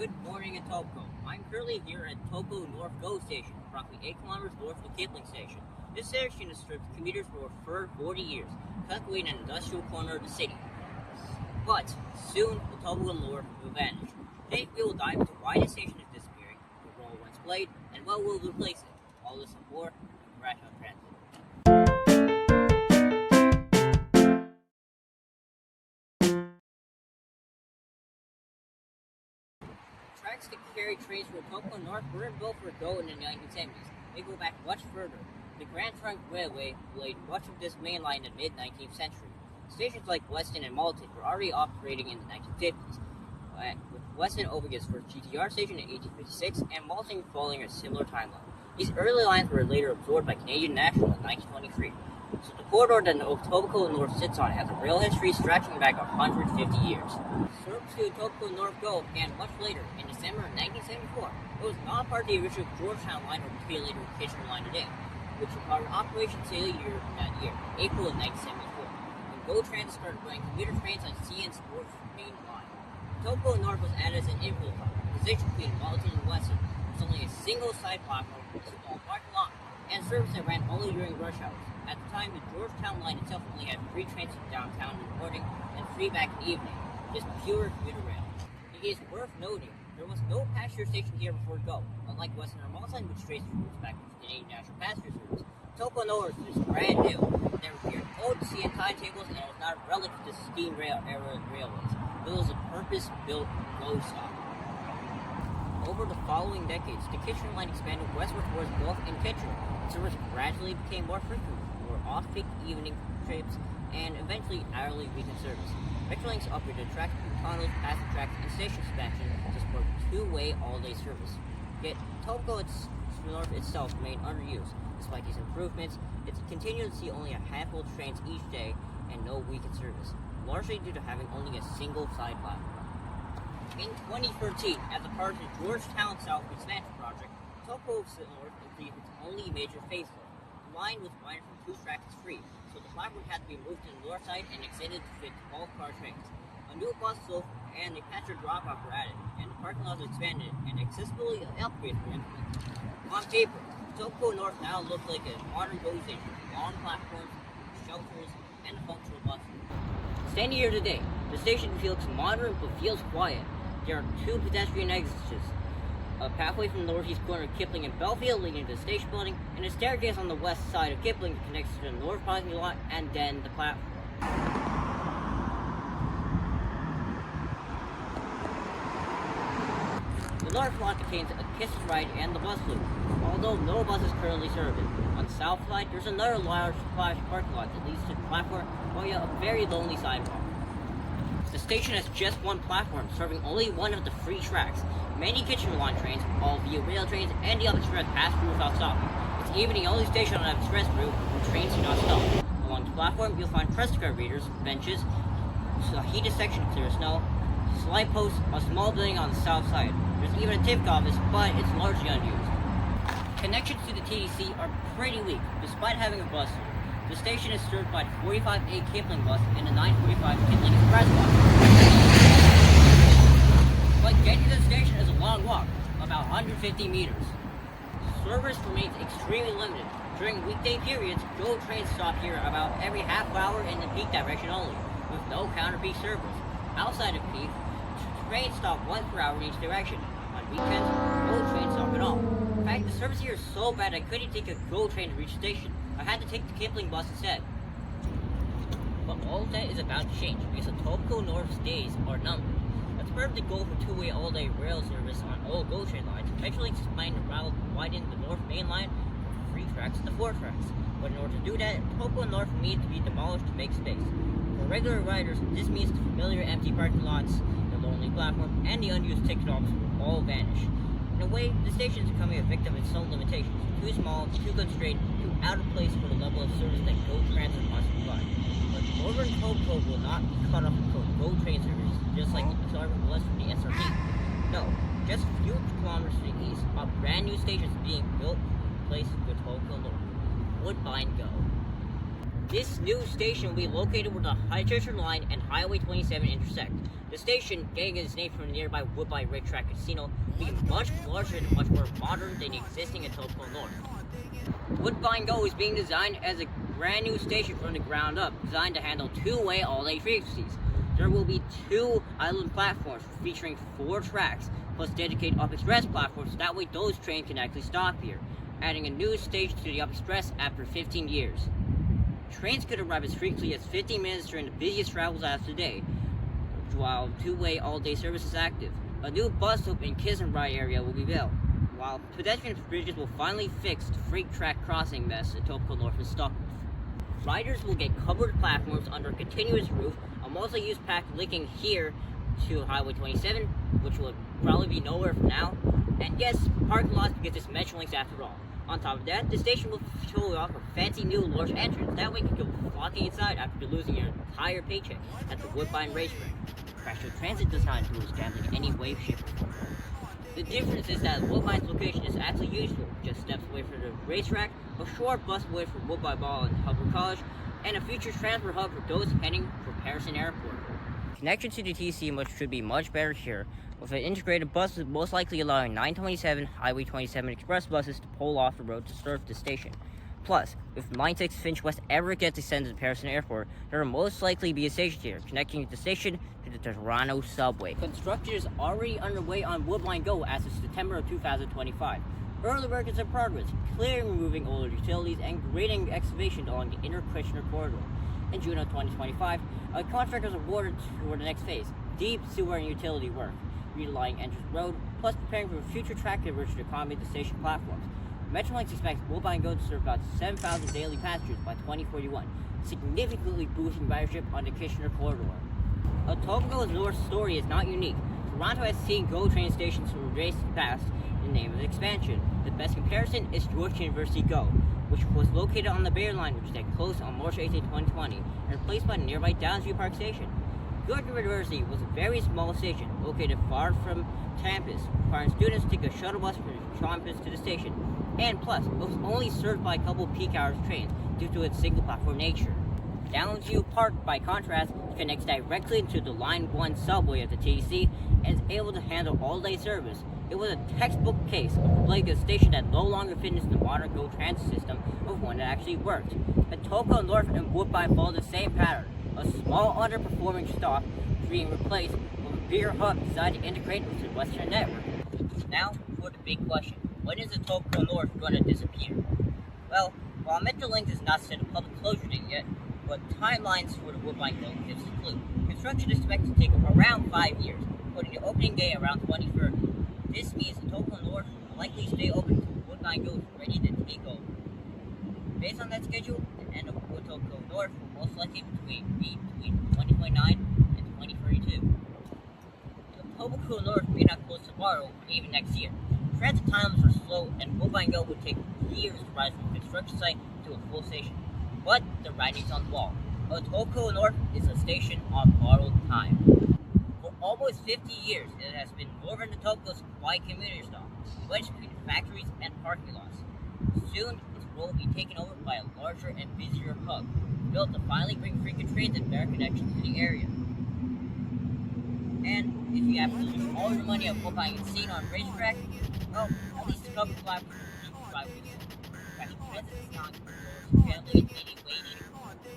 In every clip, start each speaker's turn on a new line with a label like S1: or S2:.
S1: Good morning Etobicoke. I'm currently here at Etobicoke North GO Station, approximately 8 kilometers north of the Kipling Station. This station has served commuters for 40 years, calculating an industrial corner of the city. But soon, Etobicoke North will vanish. Today, we will dive into why this station is disappearing, the role it once played, and what will replace it. All this and more in Crashout Transit. Tracks that carry trains from Etobicoke North weren't built for GO in the 1970s. They go back much further. The Grand Trunk Railway laid much of this main line in the mid-19th century. Stations like Weston and Malton were already operating in the 1950s, with Weston opening its first GTR station in 1856 and Malton following a similar timeline. These early lines were later absorbed by Canadian National in 1923. So the corridor that Etobicoke North sits on has a rail history stretching back 150 years. Service to Etobicoke North GO began much later, in December of 1974. It was not part of the original Georgetown line or later Kitchener line today, which required operation failure that year, April of 1974, when GO Transit started running commuter trains on CN's North Main Line. Etobicoke North was added as an infill hub, positioned between Malton and Weston. There was only a single side platform, a small parking lot, and service that ran only during rush hours. At the time, the Georgetown line itself only had 3 trains from downtown in the morning and 3 back in the evening, just pure commuter rail. It is worth noting, there was no passenger station here before GO, unlike Western or Malton, which traced its roots back to Canadian National Passenger Service. Etobicoke North is brand new. There were old CN timetables, and it was not a relic of the steam rail era railways. It was a purpose-built GO stop. Over the following decades, the Kitchener line expanded westward towards Guelph and Kitchener. Service gradually became more frequent, more off-peak evening trips, and eventually hourly weekend service. Metrolinx upgraded tracks, tunnels, passing tracks, and station expansion to support two-way all-day service. Yet, Etobicoke North itself remained underused. Despite these improvements, it continued to see only a handful of trains each day and no weekend service, largely due to having only a single side platform. In 2013, as a part of the Georgetown South Expansion Project, Etobicoke North completed its only major facelift. The line was widened from 2 tracks to 3, so the platform had to be moved to the north side and extended to fit 12-car trains. A new bus slope and a passenger drop-off were added, and the parking lots were expanded, and accessibility upgrades were implemented. On paper, Etobicoke North now looks like a modern GO station with long platforms, shelters, and a functional bus route. Standing here today, the station feels modern but feels quiet. There are 2 pedestrian exits, a pathway from the northeast corner of Kipling and Belfield leading to the station building, and a staircase on the west side of Kipling that connects to the north parking lot and then the platform. The north lot contains a kiss ride and the bus loop, although no buses currently serve it. On the south side, there's another large parking lot that leads to the platform via a very lonely sidewalk. The station has just 1 platform, serving only 1 of the 3 tracks. Many Kitchener line trains, all via rail trains, and the Up Express pass through without stopping. It's even the only station on the express route where trains do not stop. Along the platform, you'll find press card readers, benches, a heated section to clear snow, slide posts, a small building on the south side. There's even a TIFC office, but it's largely unused. Connections to the TDC are pretty weak, despite having a bus route. The station is served by the 45A Kipling bus and the 945 Kipling Express bus. But getting to the station is a long walk, about 150 meters. Service remains extremely limited. During weekday periods, GO trains stop here about every half hour in the peak direction only, with no counter-peak service. Outside of peak, trains stop once per hour in each direction. On weekends, no trains stop at all. In fact, the service here is so bad I couldn't take a GO train to reach the station. I had to take the Kipling bus instead. But all of that is about to change, because Etobicoke North's days are numbered. That's part of the goal for two-way all-day rail service on all GO train lines. Metrolinx is planning to widen the North Main Line from 3 tracks to 4 tracks. But in order to do that, Etobicoke North needs to be demolished to make space. For regular riders, this means the familiar empty parking lots, the lonely platform, and the unused ticket office will all vanish. In a way, the station is becoming a victim of its own limitations. Too small, too constrained, too out of place for the level of service that GO Transit must provide. But Northern Etobicoke will not be cut off from GO train service, just like the Southern was from the SRT. No, just a few kilometers to the east, a brand new station is being built in place of Etobicoke North. Woodbine GO. This new station will be located where the Kitchener line and Highway 27 intersect. The station, getting its name from the nearby Woodbine Racetrack Casino, will be much larger and much more modern than the existing Etobicoke North. Woodbine Go is being designed as a brand new station from the ground up, designed to handle two-way all-day frequencies. There will be 2 island platforms featuring 4 tracks, plus dedicated Up Express platforms, so that way those trains can actually stop here, adding a new station to the Up Express after 15 years. Trains could arrive as frequently as 15 minutes during the busiest travel hours of the day, while two-way all-day service is active. A new bus stop in Kiss and Ride area will be built, while pedestrian bridges will finally fix the freight track crossing mess Etobicoke North is stuck with. Riders will get covered platforms under a continuous roof, a multi-use path linking here to Highway 27, which will probably be nowhere for now, and yes, parking lots because it's Metrolinx after all. On top of that, the station will show off a fancy new large entrance. That way you can go flocking inside after losing your entire paycheck at the Woodbine Racetrack. Crashout Transit does not endorse gambling in any way, shape, or form. The difference is that Woodbine's location is actually useful, just steps away from the racetrack, a short bus away from Woodbine Mall and Hubbard College, and a future transfer hub for those heading for Patterson Airport. Connection to the TC should be much better here, with an integrated bus most likely allowing 927 Highway 27 express buses to pull off the road to serve the station. Plus, if Line 6 Finch West ever gets extended to Patterson Airport, there will most likely be a station here, connecting the station to the Toronto subway. Construction is already underway on Woodbine Go as of September of 2025. Early work is in progress, clearing removing older utilities and grading excavation along the inner Kitchener corridor. In June of 2025, a contract was awarded for the next phase, deep sewer and utility work, relaying Entrance Road, plus preparing for future track conversion to accommodate the station platforms. Metrolinx expects Woodbine Go to serve about 7,000 daily passengers by 2041, significantly boosting ridership on the Kitchener corridor. Etobicoke's North story is not unique. Toronto has seen GO train stations race past in the name of expansion. The best comparison is Georgetown University GO, which was located on the Bear Line, which had closed on March 18, 2020, and replaced by the nearby Downsview Park Station. Georgetown University was a very small station, located far from campus, requiring students to take a shuttle bus from campus to the station, and plus, it was only served by a couple peak hours trains due to its single platform nature. Downsview Park, by contrast, connects directly to the Line 1 subway of the TC and is able to handle all-day service. It was a textbook case of replacing a station that no longer fits the modern GO transit system of one that actually worked. Etobicoke North and Woodbine follow the same pattern. A small underperforming stop being replaced with a bigger hub designed to integrate with the Western network. Now for the big question. When is Etobicoke North going to disappear? Well, while Metrolinx is not set a public closure date yet, but timelines for the Woodbine Go gives a clue. Construction is expected to take around 5 years, putting the opening day around 2030. This means Etobicoke North will likely stay open until Woodbine Go is ready to take over. Based on that schedule, the end of Etobicoke North will most likely be between 2029 and 2032. Etobicoke North may not close tomorrow or even next year. Transit times are slow, and Woodbine Go would take years to rise from a construction site to a full station. But the writing's on the wall. Etobicoke North is a station on borrowed time. For almost 50 years, it has been Northern Etobicoke's quiet community stop, wedged between factories and parking lots. Soon, its role will be taken over by a larger and busier hub, built to finally bring frequent trains and better connections to the area. And if you have to lose all your money on Woodbine and seen on racetrack, well, at least the cover flag will keep you right with you. Crashout Transit is not for family and any waiting.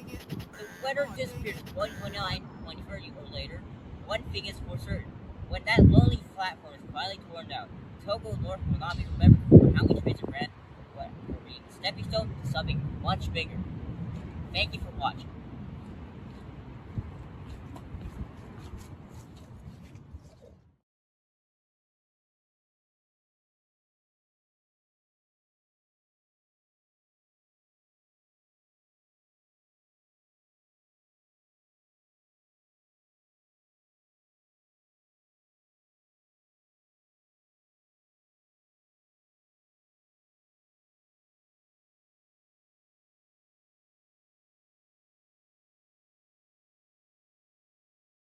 S1: If weather disappears 2029, 2030 or later, one thing is for certain. When that lonely platform is finally torn down, Etobicoke North will not be remembered for how many trains it ran, but for being a stepping stone to something much bigger. Thank you for watching.